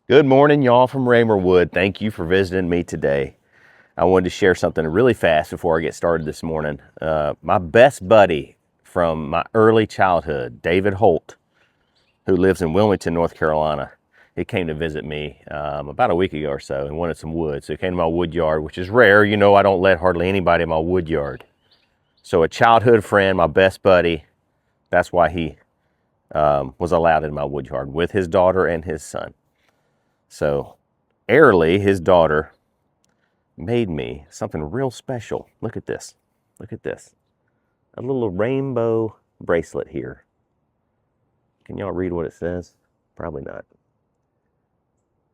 Good morning, y'all from Firewood. Thank you for visiting me today. I wanted to share something really fast before I get started this morning. My best buddy from my early childhood, David Holt, who lives in Wilmington, North Carolina, he came to visit me about a week ago or so and wanted some wood. So he came to my wood yard, which is rare. You know, I don't let hardly anybody in my wood yard. So a childhood friend, my best buddy, that's why he was allowed in my wood yard with his daughter and his son. So Airly, his daughter, made me something real special. Look at this. Look at this. A little rainbow bracelet here. Can y'all read what it says? Probably not.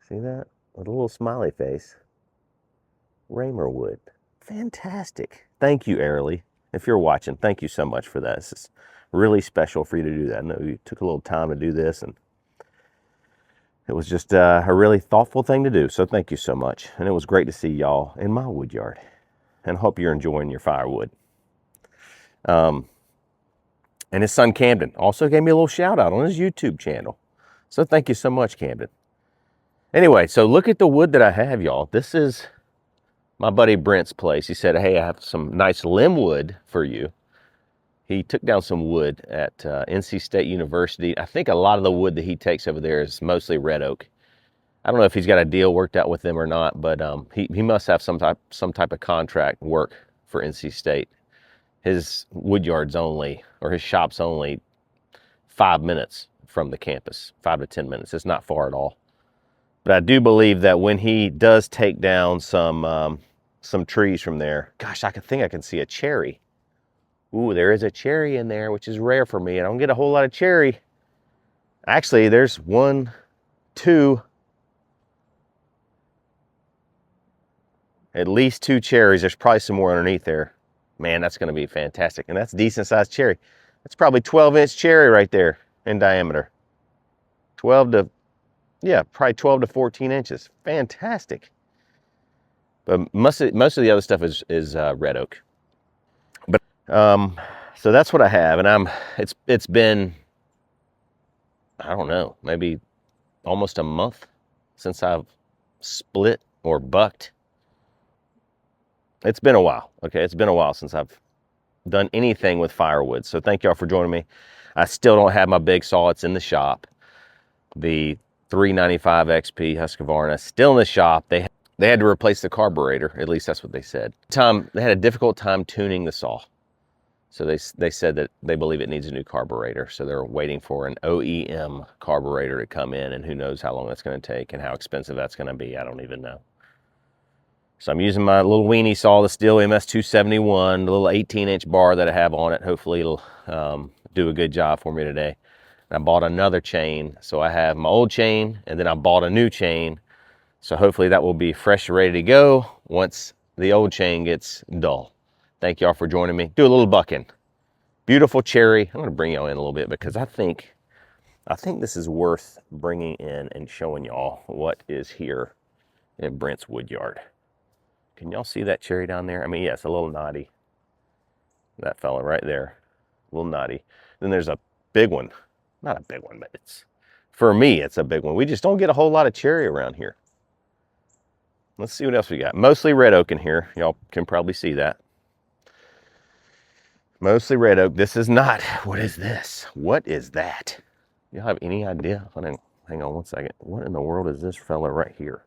See that? With a little smiley face. Firewood. Fantastic. Thank you, Airly. If you're watching, thank you so much for that. This is really special for you to do that. I know you took a little time to do this, and it was just a really thoughtful thing to do. So thank you so much. And it was great to see y'all in my wood yard. And hope you're enjoying your firewood. And his son Camden also gave me a little shout out on his YouTube channel. So thank you so much, Camden. Anyway, so look at the wood that I have, y'all. This is my buddy Brent's place. He said, hey, I have some nice limb wood for you. He took down some wood at NC State University. I think a lot of the wood that he takes over there is mostly red oak. I don't know if he's got a deal worked out with them or not, but he must have some type of contract work for NC State. His wood yard's only, or his shop's only 5 minutes from the campus, 5 to 10 minutes. It's not far at all. But I do believe that when he does take down some trees from there, gosh, I think I can see a cherry. Ooh, there is a cherry in there, which is rare for me. I don't get a whole lot of cherry. Actually, there's 1, 2, at least 2 cherries. There's probably some more underneath there. Man, that's going to be fantastic. And that's a decent sized cherry. That's probably 12-inch cherry right there in diameter. 12 to, yeah, probably 12 to 14 inches. Fantastic. But most of the other stuff is red oak. But so that's what I have, and it's been, I don't know, maybe almost a month since I've split or bucked. It's been a while. Okay, it's been a while since I've done anything with firewood. So thank y'all for joining me. I still don't have my big saw. It's in the shop. The 395 XP Husqvarna still in the shop. They had to replace the carburetor. At least that's what they said. They had a difficult time tuning the saw. So they said that they believe it needs a new carburetor. So they're waiting for an OEM carburetor to come in, and who knows how long that's going to take and how expensive that's going to be. I don't even know. So I'm using my little weenie saw, the Steel MS271, the little 18-inch bar that I have on it. Hopefully it'll do a good job for me today. And I bought another chain. So I have my old chain, and then I bought a new chain. So hopefully that will be fresh, ready to go once the old chain gets dull. Thank y'all for joining me. Do a little bucking. Beautiful cherry. I'm going to bring y'all in a little bit because I think this is worth bringing in and showing y'all what is here in Brent's wood yard. Can y'all see that cherry down there? I mean, yes, a little naughty. That fella right there, a little naughty. Then there's a big one. Not a big one, but for me, it's a big one. We just don't get a whole lot of cherry around here. Let's see what else we got. Mostly red oak in here. Y'all can probably see that. Mostly red oak. This is not. What is this? What is that? Y'all have any idea? Hang on 1 second. What in the world is this fella right here?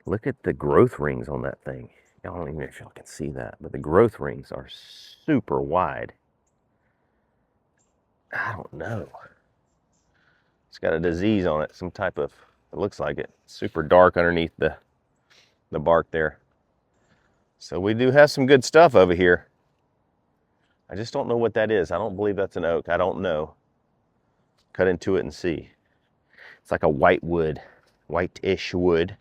Look at the growth rings on that thing. I don't even know if y'all can see that, but the growth rings are super wide. I don't know. It's got a disease on it, some type of, it looks like it. Super dark underneath the bark there. So we do have some good stuff over here. I just don't know what that is. I don't believe that's an oak. I don't know. Cut into it and see. It's like a white wood, white-ish wood.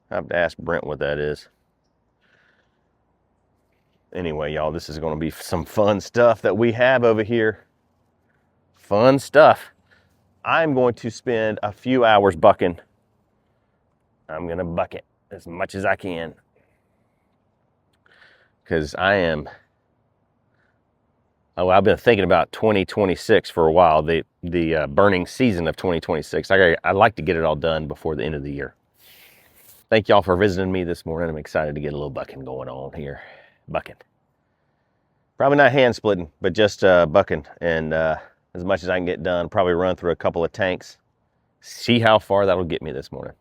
I have to ask Brent what that is. Anyway, y'all, this is going to be some fun stuff that we have over here. Fun stuff. I'm going to spend a few hours bucking. I'm going to buck it as much as I can, because I am Oh, I've been thinking about 2026 for a while, the burning season of 2026. I'd like to get it all done before the end of the year. Thank y'all for visiting me this morning. I'm excited to get a little bucking going on here. Bucking. Probably not hand splitting, but just bucking. And as much as I can get done, probably run through a couple of tanks. See how far that'll get me this morning.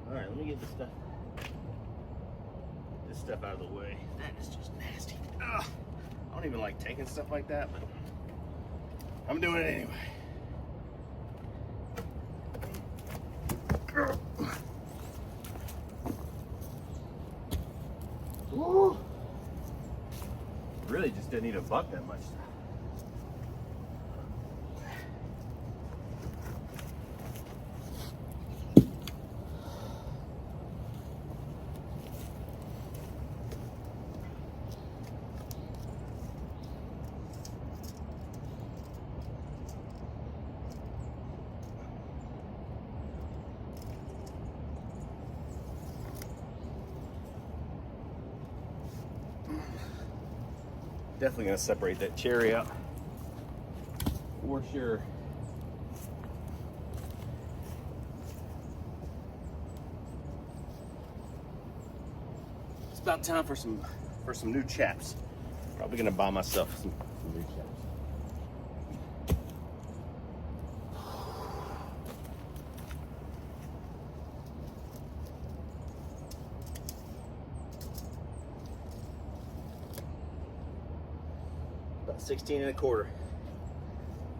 All right, let me get this stuff out of the way. That is just nasty. Ugh. I don't even like taking stuff like that, but I'm doing it anyway. Woo. Really just didn't need a buck that much. Definitely gonna separate that cherry out for sure. It's about time for some new chaps. Probably gonna buy myself some new chaps. About 16 1/4.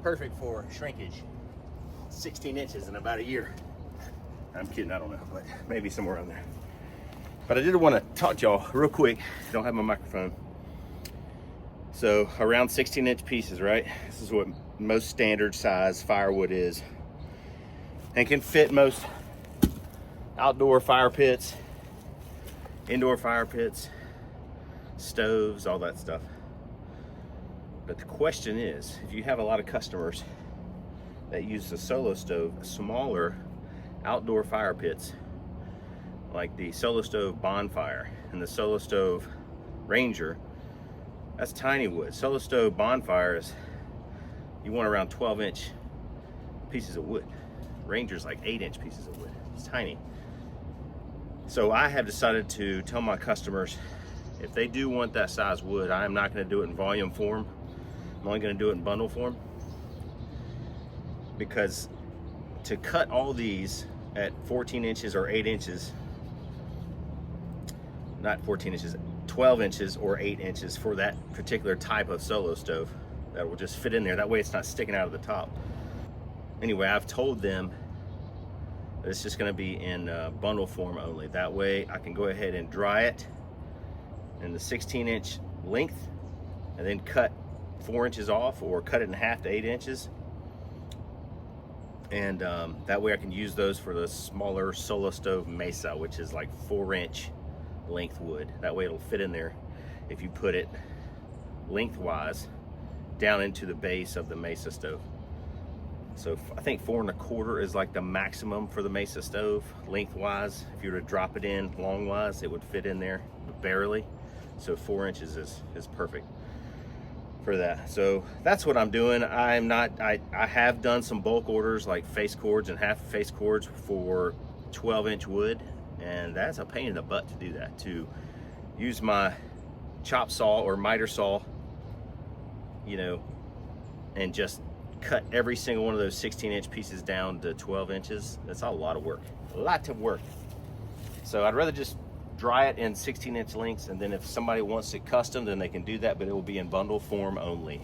Perfect for shrinkage. 16 inches in about a year. I'm kidding, I don't know, but maybe somewhere around there. But I did want to talk to y'all real quick. Don't have my microphone. So around 16-inch pieces, right? This is what most standard size firewood is, and can fit most outdoor fire pits, indoor fire pits, stoves, all that stuff. But the question is, if you have a lot of customers that use the Solo Stove, smaller outdoor fire pits, like the Solo Stove Bonfire and the Solo Stove Ranger, that's tiny wood. Solo Stove Bonfire is, you want around 12-inch pieces of wood. Ranger's like 8-inch pieces of wood. It's tiny. So I have decided to tell my customers, if they do want that size wood, I am not going to do it in volume form. I'm only going to do it in bundle form, because to cut all these at 14 inches or 8 inches, not 14 inches, 12 inches or 8 inches for that particular type of Solo Stove, that will just fit in there. That way it's not sticking out of the top. Anyway, I've told them that it's just going to be in bundle form only. That way I can go ahead and dry it in the 16-inch length and then cut 4 inches off, or cut it in half to 8 inches. And that way I can use those for the smaller solo stove mesa, which is like 4-inch length wood. That way it'll fit in there if you put it lengthwise down into the base of the mesa stove. So I think 4 1/4 is like the maximum for the mesa stove lengthwise. If you were to drop it in longwise, it would fit in there barely. So 4 inches is perfect for that. So that's what I'm doing. I have done some bulk orders, like face cords and half face cords for 12-inch wood, and that's a pain in the butt to do that. To use my chop saw or miter saw, you know, and just cut every single one of those 16-inch pieces down to 12 inches. That's a lot of work, a lot of work. So I'd rather just dry it in 16-inch lengths, and then if somebody wants it custom, then they can do that, but it will be in bundle form only.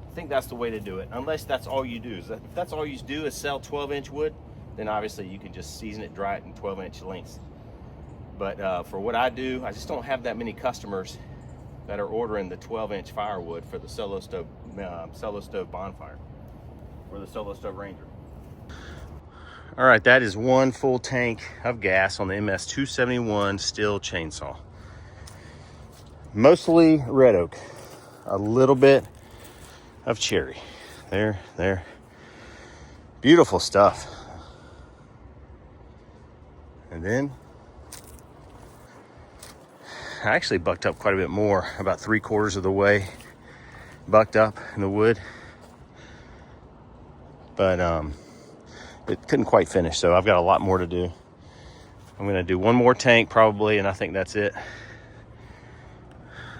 I think that's the way to do it, unless that's all you do. If that's all you do is sell 12-inch wood, then obviously you can just season it, dry it in 12-inch lengths. But for what I do, I just don't have that many customers that are ordering the 12-inch firewood for the solo stove bonfire, or the solo stove Ranger. All right, that is 1 full tank of gas on the MS-271 Stihl chainsaw. Mostly red oak, a little bit of cherry. There. Beautiful stuff. And then I actually bucked up quite a bit more, about 3/4 of the way bucked up in the wood. But it couldn't quite finish, so I've got a lot more to do. I'm gonna do 1 more tank probably, and I think that's it.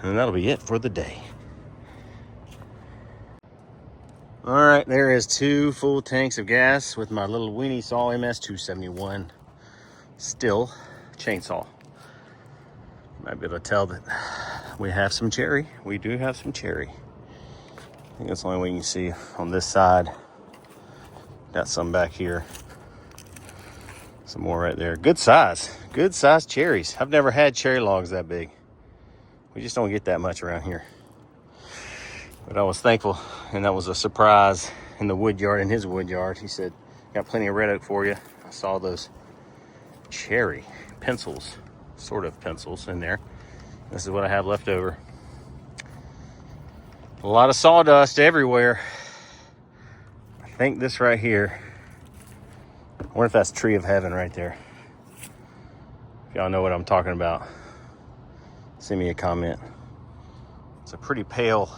And that'll be it for the day. All right, there is 2 full tanks of gas with my little weenie saw MS-271 Stihl chainsaw. You might be able to tell that we have some cherry. We do have some cherry. I think that's the only way you can see on this side. Got some back here. Some more right there. Good size cherries. I've never had cherry logs that big. We just don't get that much around here. But I was thankful, and that was a surprise in the Woodyard, in his Woodyard. He said, got plenty of red oak for you. I saw those cherry pencils, sort of pencils in there. This is what I have left over. A lot of sawdust everywhere. I think this right here, I wonder if that's Tree of Heaven right there. If y'all know what I'm talking about, send me a comment. It's a pretty pale,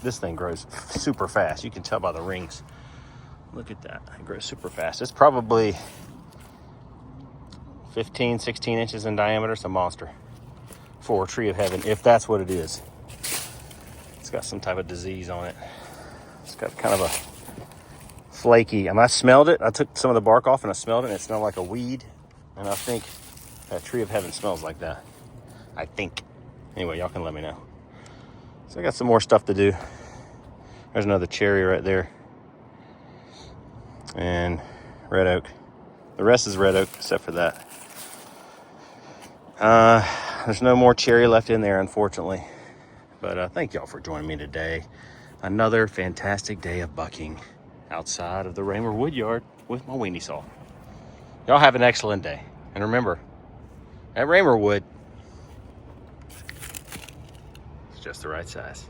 this thing grows super fast. You can tell by the rings. Look at that, it grows super fast. It's probably 15, 16 inches in diameter. It's a monster for Tree of Heaven, if that's what it is. It's got some type of disease on it. It's got kind of a flaky, I smelled it. I took some of the bark off and I smelled it, and it smelled like a weed. And I think that Tree of Heaven smells like that. I think. Anyway, y'all can let me know. So I got some more stuff to do. There's another cherry right there. And red oak. The rest is red oak except for that. There's no more cherry left in there, unfortunately. But thank y'all for joining me today. Another fantastic day of bucking outside of the Raymer Woodyard with my weenie saw. Y'all have an excellent day. And remember, that Raymer wood is just the right size.